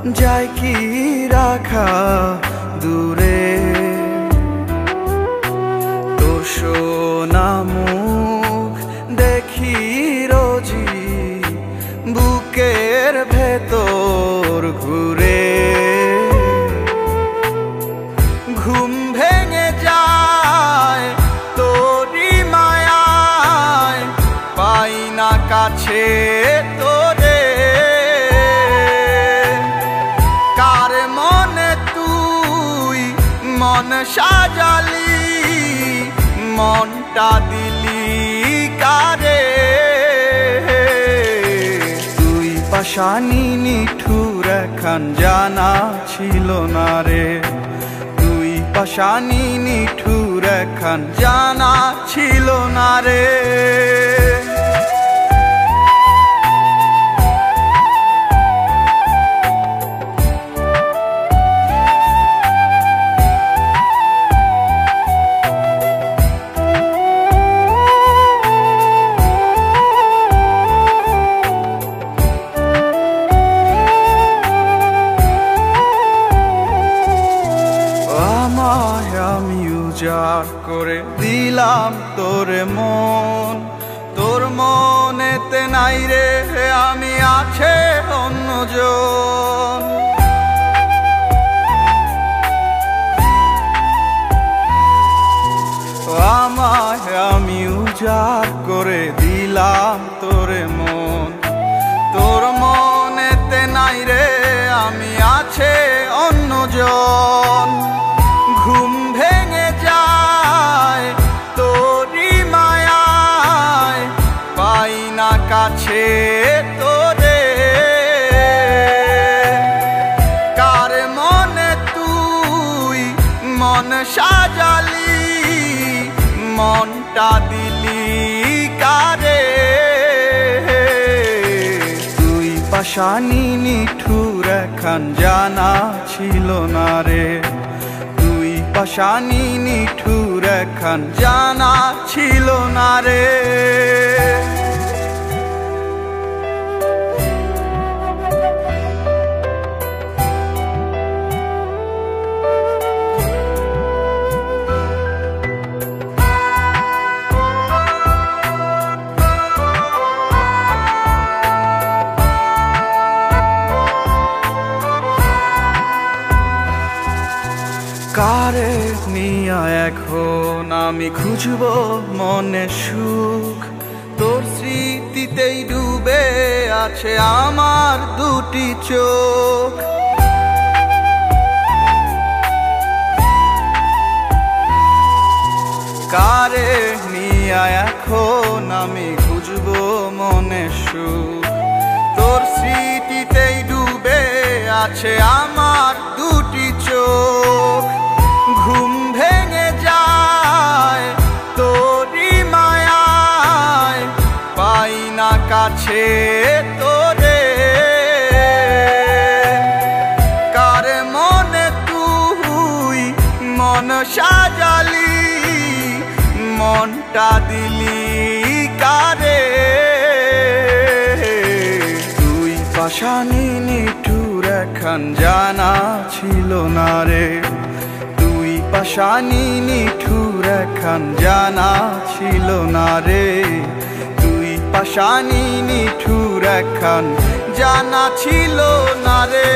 যায় কি রাখা দূরে তোর সোনা মুখ দেখি রোজি বুকের ভেতর ঘুরে ঘুম ভেঙে যায় তোরি মায়ায় পাই না কাছে তোরে কার মনে তুই মন সাজালি মনটা দিলি কারে তুই পাশানি নিঠুর এখন জানা ছিল না রে তুই পাশানি নিঠুর এখন জানা ছিল না রে আমি উজাড় করে দিলাম তোরে মন তোর মনেতে নাই রে আমি আছে অন্যজন আমায় আমি উজাড় করে দিলাম তোরে মন তোর মনেতে নাই রে আমি আছে অন্যজন ঘুম ভেঙে যায় তোরি মায়ায় পাই না কাছে তোরে কার মনে তুই মন সাজালি মনটা দিলি কারে তুই পাশানি নিঠুর এখন জানা ছিল না রে পাশানি নিঠুর এখন জানা ছিল না রে কারে নিয়া এখন আমি খুঁজবো মনে সুখ তোর স্মৃতিতেই ডুবে আছে আমার দুটি চোখ কারে নিয়া এখন আমি খুঁজবো মনে সুখ তোর স্মৃতিতেই ডুবে আছে আমার দুটি চোখ ঘুম ভেঙে যায় তোরি মায়ায় পাই না কাছে তোরে কার মনে তুই মন সাজালি মনটা দিলি কারে তুই পাশানি নিঠুর এখন জানা ছিল না রে পাশানি নিঠুর এখন জানা ছিল না রে তুই পাশানি নিঠুর এখন জানা ছিল না রে